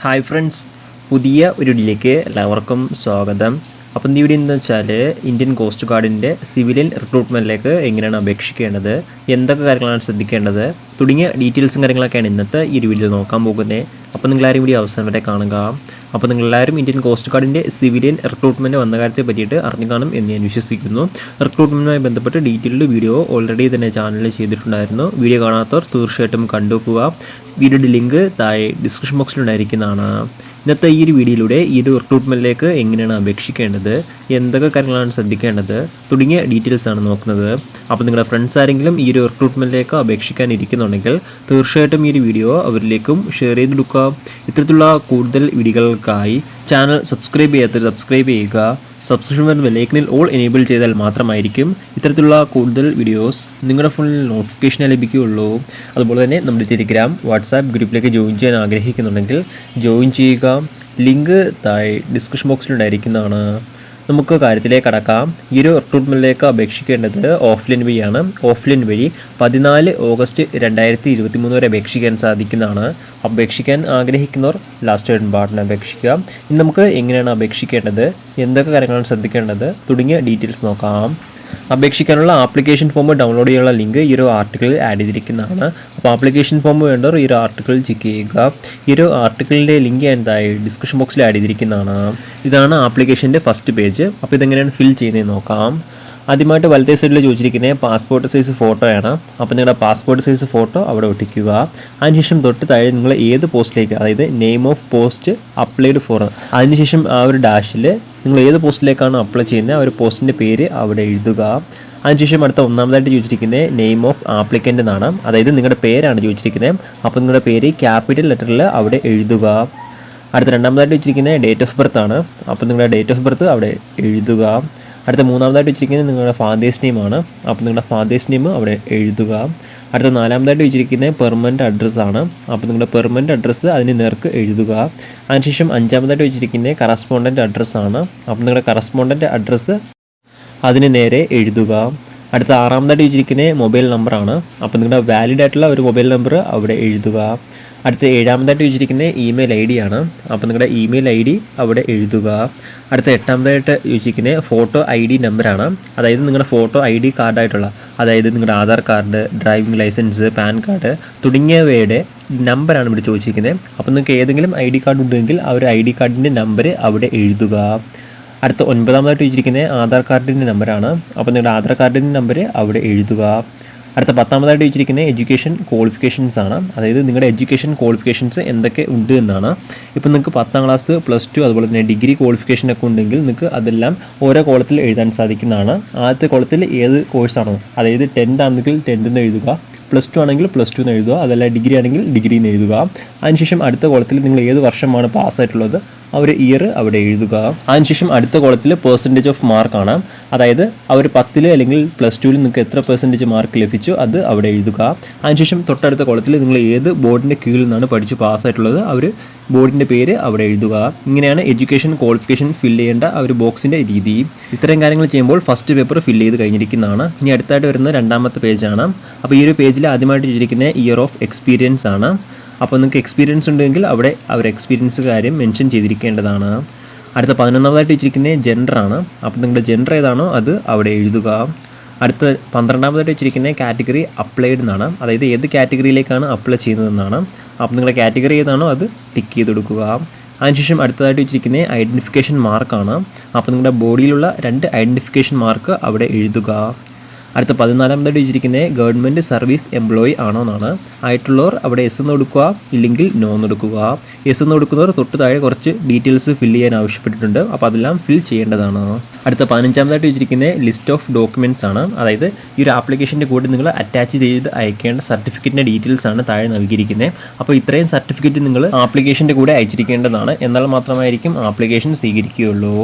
Hi friends, പുതിയ ഒരു വീഡിയോയിലേക്ക് എല്ലാവർക്കും സ്വാഗതം. അപ്പം ഈ വീഡിയോ എന്താണെന്ന് വെച്ചാൽ ഇന്ത്യൻ കോസ്റ്റ് ഗാർഡിൻ്റെ സിവിലിയൻ റിക്രൂട്ട്മെൻറ്റിലേക്ക് എങ്ങനെയാണ് അപേക്ഷിക്കേണ്ടത്, എന്തൊക്കെ കാര്യങ്ങളാണ് ശ്രദ്ധിക്കേണ്ടത് തുടങ്ങിയ ഡീറ്റെയിൽസും കാര്യങ്ങളൊക്കെയാണ് ഇന്നത്തെ ഈ ഒരു വീഡിയോ നോക്കാൻ പോകുന്നത്. അപ്പോൾ നിങ്ങളാരും വീഡിയോ അവസാനം വരെ കാണുക. അപ്പോൾ നിങ്ങളെല്ലാവരും ഇന്ത്യൻ കോസ്റ്റ് ഗാർഡിൻ്റെ സിവിലിയൻ റിക്രൂട്ട്മെൻറ്റ് വന്ന കാര്യത്തെ പറ്റിയിട്ട് അറിഞ്ഞു കാണും എന്ന് ഞാൻ വിശ്വസിക്കുന്നു. റിക്രൂട്ട്മെൻറ്റുമായി ബന്ധപ്പെട്ട് ഡീറ്റെയിൽഡ് വീഡിയോ ഓൾറെഡി തന്നെ ചാനലിൽ ചെയ്തിട്ടുണ്ടായിരുന്നു. വീഡിയോ കാണാത്തവർ തീർച്ചയായിട്ടും കണ്ടുവെക്കുക. വീഡിയോയുടെ ലിങ്ക് താഴെ ഡിസ്ക്രിപ്ഷൻ ബോക്സിലുണ്ടായിരിക്കുന്നതാണ്. ഇന്നത്തെ ഈ ഒരു വീഡിയോയിലൂടെ ഈ ഒരു റിക്രൂട്ട്മെൻറ്റിലേക്ക് എങ്ങനെയാണ് അപേക്ഷിക്കേണ്ടത്, എന്തൊക്കെ കാര്യങ്ങളാണ് ശ്രദ്ധിക്കേണ്ടത് തുടങ്ങിയ ഡീറ്റെയിൽസ് ആണ് നോക്കുന്നത്. അപ്പോൾ നിങ്ങളുടെ ഫ്രണ്ട്സ് ആരെങ്കിലും ഈ ഒരു റിക്രൂട്ട്മെൻറ്റിലേക്ക് അപേക്ഷിക്കാൻ ഇരിക്കുന്നുണ്ടെങ്കിൽ തീർച്ചയായിട്ടും ഈ ഒരു വീഡിയോ അവരിലേക്കും ഷെയർ ചെയ്തെടുക്കുക. ഇത്തരത്തിലുള്ള കൂടുതൽ വീഡിയോകൾക്കായി ചാനൽ സബ്സ്ക്രൈബ് ചെയ്യാത്തവർ സബ്സ്ക്രൈബ് ചെയ്യുക. സബ്സ്ക്രിപ്ഷൻ ബട്ടൺ ബെല്ലൈക്കനിൽ ഓൾ എനേബിൾ ചെയ്താൽ മാത്രമായിരിക്കും ഇത്തരത്തിലുള്ള കൂടുതൽ വീഡിയോസ് നിങ്ങളുടെ ഫോണിൽ നോട്ടിഫിക്കേഷൻ ലഭിക്കുകയുള്ളൂ. അതുപോലെ തന്നെ നമ്മുടെ ടെലിഗ്രാം വാട്സാപ്പ് ഗ്രൂപ്പിലേക്ക് ജോയിൻ ചെയ്യാൻ ആഗ്രഹിക്കുന്നുണ്ടെങ്കിൽ ജോയിൻ ചെയ്യുക. ലിങ്ക് താഴെ ഡിസ്ക്രിപ്ഷൻ ബോക്സിലുണ്ടായിരിക്കുന്നതാണ്. നമുക്ക് കാര്യത്തിലേക്ക് കടക്കാം. ഈ ഒരു റിക്രൂട്ട്മെൻറ്റിലേക്ക് അപേക്ഷിക്കേണ്ടത് ഓഫ്ലൈൻ വഴിയാണ്. ഓഫ്ലൈൻ വഴി 14 ഓഗസ്റ്റ് 2023 വരെ അപേക്ഷിക്കാൻ സാധിക്കുന്നതാണ്. അപേക്ഷിക്കാൻ ആഗ്രഹിക്കുന്നവർ ലാസ്റ്റ് പാർട്ടിന് അപേക്ഷിക്കുക. ഇനി നമുക്ക് എങ്ങനെയാണ് അപേക്ഷിക്കേണ്ടത്, എന്തൊക്കെ കാര്യങ്ങളാണ് ശ്രദ്ധിക്കേണ്ടത് തുടങ്ങിയ ഡീറ്റെയിൽസ് നോക്കാം. അപേക്ഷിക്കാനുള്ള ആപ്ലിക്കേഷൻ ഫോം ഡൗൺലോഡ് ചെയ്യാനുള്ള ലിങ്ക് ഈ ഒരു ആർട്ടിക്കിളിൽ ആഡ് ചെയ്തിരിക്കുന്നതാണ്. അപ്പോൾ ആപ്ലിക്കേഷൻ ഫോം വേണ്ടവർ ഈ ഒരു ആർട്ടിക്കിൾ ചെക്ക് ചെയ്യുക. ഈ ഒരു ആർട്ടിക്കിളിൻ്റെ ലിങ്ക് എന്തായി ഡിസ്ക്രിപ്ഷൻ ബോക്സിൽ ആഡ് ചെയ്തിരിക്കുന്നതാണ്. ഇതാണ് ആപ്ലിക്കേഷൻ്റെ ഫസ്റ്റ് പേജ്. അപ്പോൾ ഇതെങ്ങനെയാണ് ഫിൽ ചെയ്യുന്നത് നോക്കാം. ആദ്യമായിട്ട് വലത്തേ സൈഡിൽ ചോദിച്ചിരിക്കുന്നത് പാസ്പോർട്ട് സൈസ് ഫോട്ടോയാണ്. അപ്പോൾ നിങ്ങളുടെ പാസ്പോർട്ട് സൈസ് ഫോട്ടോ അവിടെ ഒട്ടിക്കുക. അതിനുശേഷം തൊട്ട് താഴെ നിങ്ങൾ ഏത് പോസ്റ്റിലേക്ക്, അതായത് name of post applied for, അതിനുശേഷം ആ ഒരു ഡാഷിൽ നിങ്ങൾ ഏത് പോസ്റ്റിലേക്കാണ് അപ്ലൈ ചെയ്യുന്നത് ആ ഒരു പോസ്റ്റിൻ്റെ പേര് അവിടെ എഴുതുക. അതിനുശേഷം അടുത്ത ഒന്നാമതായിട്ട് ചോദിച്ചിരിക്കുന്നത് നെയിം ഓഫ് ആപ്ലിക്കൻ്റ് എന്നാണ്, അതായത് നിങ്ങളുടെ പേരാണ് ചോദിച്ചിരിക്കുന്നത്. അപ്പോൾ നിങ്ങളുടെ പേര് ക്യാപിറ്റൽ ലെറ്ററിൽ അവിടെ എഴുതുക. അടുത്ത രണ്ടാമതായിട്ട് വെച്ചിരിക്കുന്നത് ഡേറ്റ് ഓഫ് ബർത്ത് ആണ്. അപ്പോൾ നിങ്ങളുടെ ഡേറ്റ് ഓഫ് ബർത്ത് അവിടെ എഴുതുക. അടുത്ത മൂന്നാമതായിട്ട് വെച്ചിരിക്കുന്നത് നിങ്ങളുടെ ഫാദേഴ്സ് നെയിമാണ്. അപ്പോൾ നിങ്ങളുടെ ഫാദേഴ്സ് നെയിം അവിടെ എഴുതുക. അടുത്ത നാലാമതായിട്ട് വെച്ചിരിക്കുന്നത് പെർമനൻറ്റ് അഡ്രസ്സാണ്. അപ്പോൾ നിങ്ങളുടെ പെർമനൻറ്റ് അഡ്രസ്സ് അതിന് നേർക്ക് എഴുതുക. അതിനുശേഷം അഞ്ചാമതായിട്ട് വെച്ചിരിക്കുന്നത് കറസ്പോണ്ടൻറ്റ് അഡ്രസ്സാണ്. അപ്പോൾ നിങ്ങളുടെ കറസ്പോണ്ടൻറ്റ് അഡ്രസ്സ് അതിന് നേരെ എഴുതുക. അടുത്ത ആറാമതായിട്ട് വെച്ചിരിക്കുന്നത് മൊബൈൽ നമ്പറാണ്. അപ്പോൾ നിങ്ങളുടെ വാലിഡ് ആയിട്ടുള്ള ഒരു മൊബൈൽ നമ്പർ അവിടെ എഴുതുക. അടുത്ത ഏഴാമതായിട്ട് ചോദിച്ചിരിക്കുന്നത് ഇമെയിൽ ഐ ഡി ആണ്. അപ്പോൾ നിങ്ങളുടെ ഇമെയിൽ ഐ ഡി അവിടെ എഴുതുക. അടുത്ത എട്ടാമതായിട്ട് ചോദിച്ചിരിക്കുന്നത് ഫോട്ടോ ഐ ഡി നമ്പറാണ്. അതായത് നിങ്ങളുടെ ഫോട്ടോ ഐ ഡി കാർഡായിട്ടുള്ള, അതായത് നിങ്ങളുടെ Aadhaar card, driving licence, PAN card തുടങ്ങിയവയുടെ നമ്പറാണ് ഇവിടെ ചോദിച്ചിരിക്കുന്നത്. അപ്പോൾ നിങ്ങൾക്ക് ഏതെങ്കിലും ഐ ഡി കാർഡ് ഉണ്ടെങ്കിൽ ആ ഒരു ഐ ഡി കാർഡിൻ്റെ നമ്പർ അവിടെ എഴുതുക. അടുത്ത ഒൻപതാമതായിട്ട് ചോദിച്ചിരിക്കുന്നത് ആധാർ കാർഡിൻ്റെ നമ്പറാണ്. അപ്പോൾ നിങ്ങളുടെ ആധാർ കാർഡിൻ്റെ നമ്പർ അവിടെ എഴുതുക. അടുത്ത പത്താമതായിട്ട് ചോദിച്ചിരിക്കുന്നത് എഡ്യൂക്കേഷൻ ക്വാളിഫിക്കേഷൻസ് ആണ്. അതായത് നിങ്ങളുടെ എഡ്യൂക്കേഷൻ ക്വാളിഫിക്കേഷൻസ് എന്തൊക്കെ ഉണ്ട് എന്നാണ്. ഇപ്പോൾ നിങ്ങൾക്ക് 10ാം ക്ലാസ്, +2 അതുപോലെ തന്നെ ഡിഗ്രി ക്വാളിഫിക്കേഷനൊക്കെ ഉണ്ടെങ്കിൽ നിങ്ങൾക്ക് അതെല്ലാം ഓരോ കോളത്തിൽ എഴുതാൻ സാധിക്കുന്നതാണ്. ആദ്യത്തെ കോളത്തിൽ ഏത് കോഴ്സാണോ, അതായത് 10th ആണെങ്കിൽ 10th എന്ന് എഴുതുക, +2 ആണെങ്കിൽ +2 എന്ന് എഴുതുക, അതല്ല ഡിഗ്രി ആണെങ്കിൽ ഡിഗ്രി എന്ന് എഴുതുക. അതിനുശേഷം അടുത്ത കോളത്തിൽ നിങ്ങൾ ഏത് വർഷമാണ് പാസ്സായിട്ടുള്ളത് ആ ഒരു ഇയർ അവിടെ എഴുതുക. അതിനുശേഷം അടുത്ത കോളത്തിൽ പെർസെൻറ്റേജ് ഓഫ് മാർക്കാണ്, അതായത് ആ ഒരു 10ൽ അല്ലെങ്കിൽ +2ൽ നിങ്ങൾക്ക് എത്ര പെർസെൻറ്റേജ് മാർക്ക് ലഭിച്ചു അത് അവിടെ എഴുതുക. അതിനുശേഷം തൊട്ടടുത്ത കോളത്തിൽ നിങ്ങൾ ഏത് ബോർഡിൻ്റെ കീഴിൽ നിന്നാണ് പഠിച്ച് പാസ്സായിട്ടുള്ളത് ആ ഒരു ബോർഡിൻ്റെ പേര് അവിടെ എഴുതുക. ഇങ്ങനെയാണ് എഡ്യൂക്കേഷൻ ക്വാളിഫിക്കേഷൻ ഫില്ല് ചെയ്യേണ്ട ആ ഒരു ബോക്സിൻ്റെ രീതി. ഇത്രയും കാര്യങ്ങൾ ചെയ്യുമ്പോൾ ഫസ്റ്റ് പേപ്പർ ഫില്ല് ചെയ്ത് കഴിഞ്ഞിരിക്കുന്നതാണ്. ഇനി അടുത്തായിട്ട് വരുന്ന രണ്ടാമത്തെ പേജാണ്. അപ്പോൾ ഈ ഒരു പേജിൽ ആദ്യമായിട്ട് ചോദിച്ചിരിക്കുന്ന ഇയർ ഓഫ് എക്സ്പീരിയൻസ് ആണ്. അപ്പോൾ നിങ്ങൾക്ക് എക്സ്പീരിയൻസ് ഉണ്ടെങ്കിൽ അവിടെ അവർ എക്സ്പീരിയൻസ് കാര്യം മെൻഷൻ ചെയ്തിരിക്കേണ്ടതാണ്. അടുത്ത 11ാമതായിട്ട് വെച്ചിരിക്കുന്നത് ജെൻഡറാണ്. അപ്പോൾ നിങ്ങളുടെ ജെൻഡർ ഏതാണോ അത് അവിടെ എഴുതുക. അടുത്ത 12ാമതായിട്ട് വെച്ചിരിക്കുന്നത് കാറ്റഗറി അപ്ലൈഡ് എന്നാണ്, അതായത് ഏത് കാറ്റഗറിയിലേക്കാണ് അപ്ലൈ ചെയ്യുന്നതെന്നാണ്. അപ്പോൾ നിങ്ങളുടെ കാറ്റഗറി ഏതാണോ അത് ടിക്ക് ചെയ്ത് കൊടുക്കുക. അതിനുശേഷം അടുത്തതായിട്ട് വെച്ചിരിക്കുന്നത് ഐഡൻറ്റിഫിക്കേഷൻ മാർക്കാണ്. അപ്പോൾ നിങ്ങളുടെ ബോഡിയിലുള്ള 2 ഐഡൻറ്റിഫിക്കേഷൻ മാർക്ക് അവിടെ എഴുതുക. അടുത്ത 14ാമതായിട്ട് വെച്ചിരിക്കുന്നത് ഗവൺമെൻറ് സർവീസ് എംപ്ലോയി ആണോ എന്നാണ്. ആയിട്ടുള്ളവർ അവിടെ എസ് എന്ന് കൊടുക്കുക, ഇല്ലെങ്കിൽ നോ എന്ന് കൊടുക്കുക. എസ് എന്ന് കൊടുക്കുന്നവർ തൊട്ട് താഴെ കുറച്ച് ഡീറ്റെയിൽസ് ഫില്ല് ചെയ്യാൻ ആവശ്യപ്പെട്ടിട്ടുണ്ട്. അപ്പോൾ അതെല്ലാം ഫിൽ ചെയ്യേണ്ടതാണ്. അടുത്ത 15ാമതായിട്ട് വെച്ചിരിക്കുന്നത് ലിസ്റ്റ് ഓഫ് ഡോക്യുമെൻറ്റ്സ് ആണ്. അതായത് ഈ ഒരു ആപ്ലിക്കേഷൻ്റെ കൂടെ നിങ്ങൾ അറ്റാച്ച് ചെയ്ത് അയക്കേണ്ട സർട്ടിഫിക്കറ്റിൻ്റെ ഡീറ്റെയിൽസ് ആണ് താഴെ നൽകിയിരിക്കുന്നത്. അപ്പോൾ ഇത്രയും സർട്ടിഫിക്കറ്റ് നിങ്ങൾ ആപ്ലിക്കേഷൻ്റെ കൂടെ അയച്ചിരിക്കേണ്ടതാണ്. എന്നാൽ മാത്രമായിരിക്കും ആപ്ലിക്കേഷൻ സ്വീകരിക്കുകയുള്ളൂ.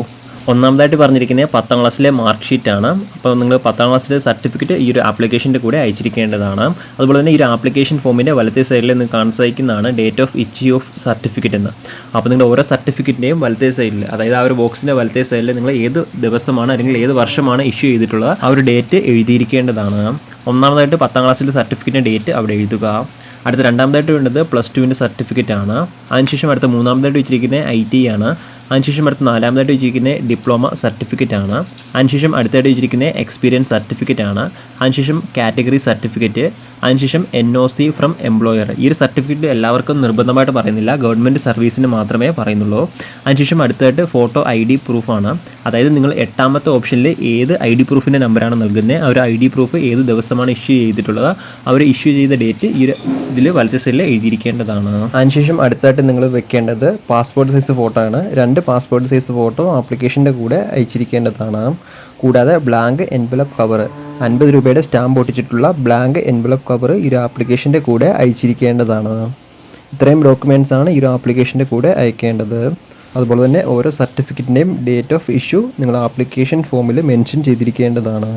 ഒന്നാമതായിട്ട് പറഞ്ഞിരിക്കുന്നത് 10ാം ക്ലാസ്സിലെ മാർക്ക് ഷീറ്റാണ്. അപ്പോൾ നിങ്ങൾ 10ാം ക്ലാസ്സിലെ സർട്ടിഫിക്കറ്റ് ഈ ഒരു ആപ്ലിക്കേഷൻ്റെ കൂടെ അയച്ചിരിക്കേണ്ടതാണ്. അതുപോലെ തന്നെ ഈ ഒരു ആപ്ലിക്കേഷൻ ഫോമിൻ്റെ വലത്തേ സൈഡിൽ നിങ്ങൾക്ക് കാണാൻ സാധിക്കുന്നതാണ് date of issue of certificate എന്ന്. അപ്പോൾ നിങ്ങൾ ഓരോ സർട്ടിഫിക്കറ്റിൻ്റെയും വലത്തേ സൈഡിൽ, അതായത് ആ ഒരു ബോക്സിൻ്റെ വലത്തേ സൈഡിൽ നിങ്ങൾ ഏത് ദിവസമാണ് അല്ലെങ്കിൽ ഏത് വർഷമാണ് ഇഷ്യൂ ചെയ്തിട്ടുള്ളത് ആ ഒരു ഡേറ്റ് എഴുതിയിരിക്കേണ്ടതാണ്. ഒന്നാമതായിട്ട് 10ാം ക്ലാസ്സിലെ സർട്ടിഫിക്കറ്റിൻ്റെ ഡേറ്റ് അവിടെ എഴുതുക. അടുത്ത രണ്ടാമതായിട്ട് വേണ്ടത് +2 സർട്ടിഫിക്കറ്റ് ആണ്. അതിനുശേഷം അടുത്ത മൂന്നാമതായിട്ട് വെച്ചിരിക്കുന്നത് IT ആണ്. അതിനുശേഷം അടുത്ത നാലാമതായിട്ട് വെച്ചിരിക്കുന്നത് ഡിപ്ലോമ സർട്ടിഫിക്കറ്റ് ആണ്. അതിനുശേഷം അടുത്തായിട്ട് വെച്ചിരിക്കുന്നത് എക്സ്പീരിയൻസ് സർട്ടിഫിക്കറ്റ് ആണ്. അതിനുശേഷം കാറ്റഗറി സർട്ടിഫിക്കറ്റ്, അതിനുശേഷം NOC ഫ്രം എംപ്ലോയർ. ഈ ഒരു സർട്ടിഫിക്കറ്റ് എല്ലാവർക്കും നിർബന്ധമായിട്ട് പറയുന്നില്ല, ഗവൺമെൻറ് സർവീസിന് മാത്രമേ പറയുന്നുള്ളൂ. അതിനുശേഷം അടുത്തായിട്ട് ഫോട്ടോ ID പ്രൂഫാണ്. അതായത് നിങ്ങൾ 8ാമത്തെ ഓപ്ഷനിൽ ഏത് ID പ്രൂഫിൻ്റെ നമ്പറാണ് നൽകുന്നത്, ആ ഒരു ID പ്രൂഫ് ഏത് ദിവസമാണ് ഇഷ്യൂ ചെയ്തിട്ടുള്ളത്, അവർ ഇഷ്യൂ ചെയ്ത ഡേറ്റ് ഈ ഇതിൽ വലത്തെ സൈഡിൽ എഴുതിയിരിക്കേണ്ടതാണ്. അതിനുശേഷം അടുത്തായിട്ട് നിങ്ങൾ വെക്കേണ്ടത് പാസ്പോർട്ട് സൈസ് ഫോട്ടോ ആണ്. 2 പാസ്പോർട്ട് സൈസ് ഫോട്ടോ ആപ്ലിക്കേഷൻ്റെ കൂടെ അയച്ചിരിക്കേണ്ടതാണ്. കൂടാതെ ബ്ലാങ്ക് എൻവലപ്പ് കവർ, 50 രൂപയുടെ സ്റ്റാമ്പ് ഒട്ടിച്ചിട്ടുള്ള ബ്ലാങ്ക് എൻവലപ്പ് കവർ ഈ ഒരു ആപ്ലിക്കേഷൻ്റെ കൂടെ അയച്ചിരിക്കേണ്ടതാണ്. ഇത്രയും ഡോക്യുമെൻറ്റ്സ് ആണ് ഈ ഒരു ആപ്ലിക്കേഷൻ്റെ കൂടെ അയക്കേണ്ടത്. അതുപോലെ തന്നെ ഓരോ സർട്ടിഫിക്കറ്റിൻ്റെയും ഡേറ്റ് ഓഫ് ഇഷ്യൂ നിങ്ങൾ ആപ്ലിക്കേഷൻ ഫോമിൽ മെൻഷൻ ചെയ്തിരിക്കേണ്ടതാണ്.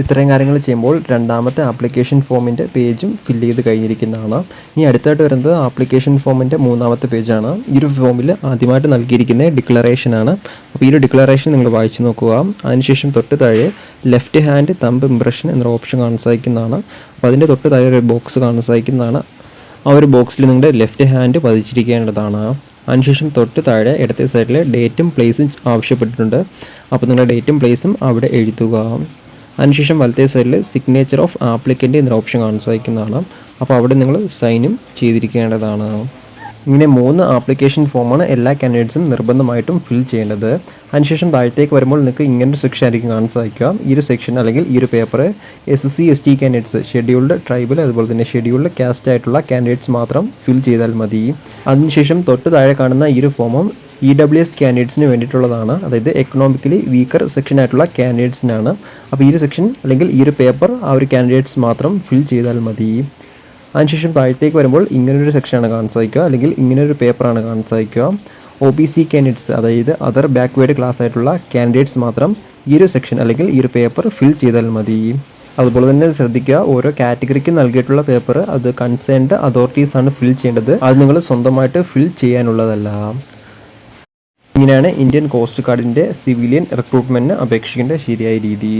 ഇത്രയും കാര്യങ്ങൾ ചെയ്യുമ്പോൾ രണ്ടാമത്തെ ആപ്ലിക്കേഷൻ ഫോമിൻ്റെ പേജും ഫില്ല് ചെയ്ത് കഴിഞ്ഞിരിക്കുന്നതാണ്. ഇനി അടുത്തായിട്ട് വരുന്നത് ആപ്ലിക്കേഷൻ ഫോമിൻ്റെ 3ാമത്തെ പേജാണ്. ഈ ഒരു ഫോമിൽ ആദ്യമായിട്ട് നൽകിയിരിക്കുന്നത് ഡിക്ലറേഷനാണ്. അപ്പോൾ ഈ ഒരു ഡിക്ലറേഷൻ നിങ്ങൾ വായിച്ചു നോക്കുക. അതിനുശേഷം തൊട്ട് താഴെ ലെഫ്റ്റ് ഹാൻഡ് തമ്പ് ഇംപ്രഷൻ എന്നൊരു ഓപ്ഷൻ കാണാൻ സാധിക്കുന്നതാണ്. അപ്പോൾ അതിൻ്റെ തൊട്ട് താഴെ ഒരു ബോക്സ് കാണാൻ സാധിക്കുന്നതാണ്. ആ ഒരു ബോക്സിൽ നിങ്ങളുടെ ലെഫ്റ്റ് ഹാൻഡ് പതിച്ചിരിക്കേണ്ടതാണ്. അതിനുശേഷം തൊട്ട് താഴെ ഇടത്തെ സൈഡിൽ ഡേറ്റും പ്ലേസും ആവശ്യപ്പെട്ടിട്ടുണ്ട്. അപ്പോൾ നിങ്ങളുടെ ഡേറ്റും പ്ലേസും അവിടെ എഴുതുക. അതിനുശേഷം വലത്തെ സൈഡിൽ സിഗ്നേച്ചർ ഓഫ് ആപ്ലിക്കൻ്റ് എന്നൊരു ഓപ്ഷൻ കാണാൻ സാധിക്കുന്നതാണ്. അപ്പോൾ അവിടെ നിങ്ങൾ സൈനും ചെയ്തിരിക്കേണ്ടതാണ്. ഇങ്ങനെ 3 ആപ്ലിക്കേഷൻ ഫോമാണ് എല്ലാ കാൻഡിഡേറ്റ്സും നിർബന്ധമായിട്ടും ഫിൽ ചെയ്യേണ്ടത്. അതിനുശേഷം താഴത്തേക്ക് വരുമ്പോൾ നിങ്ങൾക്ക് ഇങ്ങനൊരു സെക്ഷൻ ആയിരിക്കും കാണാൻ സാധിക്കുക. ഈ ഒരു സെക്ഷൻ അല്ലെങ്കിൽ ഈ ഒരു paper SC ST candidates, scheduled tribal അതുപോലെ തന്നെ ഷെഡ്യൂൾഡ് കാസ്റ്റ് ആയിട്ടുള്ള കാൻഡിഡേറ്റ്സ് മാത്രം ഫിൽ ചെയ്താൽ മതി. അതിനുശേഷം തൊട്ട് താഴെ കാണുന്ന ഈ ഒരു ഫോമും EWS കാൻഡിഡേറ്റ്സിന് വേണ്ടിയിട്ടുള്ളതാണ്. അതായത് എക്കണോമിക്കലി വീക്കർ സെക്ഷൻ ആയിട്ടുള്ള കാൻഡിഡേറ്റ്സിനാണ്. അപ്പോൾ ഈ ഒരു സെക്ഷൻ അല്ലെങ്കിൽ ഈ ഒരു പേപ്പർ ആ ഒരു കാൻഡിഡേറ്റ്സ് മാത്രം ഫിൽ ചെയ്താൽ മതി. അതിനുശേഷം താഴത്തേക്ക് വരുമ്പോൾ ഇങ്ങനൊരു സെക്ഷനാണ് കാണാൻ സാധിക്കുക, അല്ലെങ്കിൽ ഇങ്ങനൊരു പേപ്പറാണ് കാണാൻ സാധിക്കുക. OBC കാൻഡിഡേറ്റ്സ്, അതായത് അതർ ബാക്ക്വേർഡ് ക്ലാസ് ആയിട്ടുള്ള കാൻഡിഡേറ്റ്സ് മാത്രം ഈ ഒരു സെക്ഷൻ അല്ലെങ്കിൽ ഈ ഒരു പേപ്പർ ഫിൽ ചെയ്താൽ മതി. അതുപോലെ തന്നെ ശ്രദ്ധിക്കുക, ഓരോ കാറ്റഗറിക്ക് നൽകിയിട്ടുള്ള പേപ്പർ അത് കൺസേൺഡ് അതോറിറ്റീസാണ് ഫിൽ ചെയ്യേണ്ടത്. അത് നിങ്ങൾ സ്വന്തമായിട്ട് ഫിൽ ചെയ്യാനുള്ളതല്ല. ഇങ്ങനെയാണ് ഇന്ത്യൻ കോസ്റ്റ് ഗാർഡിൻ്റെ സിവിലിയൻ റിക്രൂട്ട്മെൻറ്റിന് അപേക്ഷിക്കേണ്ട ശരിയായ രീതി.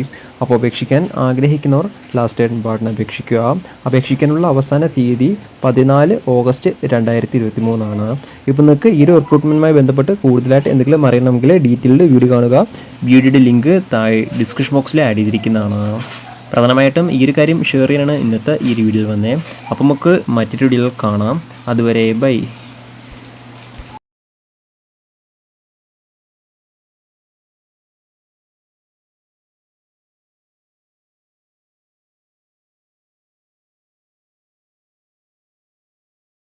അപ്പോൾ അപേക്ഷിക്കാൻ ആഗ്രഹിക്കുന്നവർ ലാസ്റ്റ് ഡേറ്റ് പാർട്ടിന് അപേക്ഷിക്കുക. അപേക്ഷിക്കാനുള്ള അവസാന തീയതി 14 ഓഗസ്റ്റ് 2023 ആണ്. ഇപ്പോൾ നിങ്ങൾക്ക് ഈ ഒരു റിക്രൂട്ട്മെൻറ്റുമായി ബന്ധപ്പെട്ട് കൂടുതലായിട്ട് എന്തെങ്കിലും അറിയണമെങ്കിൽ ഡീറ്റെയിൽഡ് വീഡിയോ കാണുക. വീഡിയോയുടെ ലിങ്ക് താഴെ ഡിസ്ക്രിപ്ഷൻ ബോക്സിൽ ആഡ് ചെയ്തിരിക്കുന്നതാണ്. പ്രധാനമായിട്ടും ഈ ഒരു കാര്യം ഷെയർ ചെയ്യാനാണ് ഇന്നത്തെ ഈ ഒരു വീഡിയോയിൽ വന്നത്. അപ്പോൾ നമുക്ക് മറ്റൊരു വീഡിയോയിൽ കാണാം. അതുവരെ ബൈ.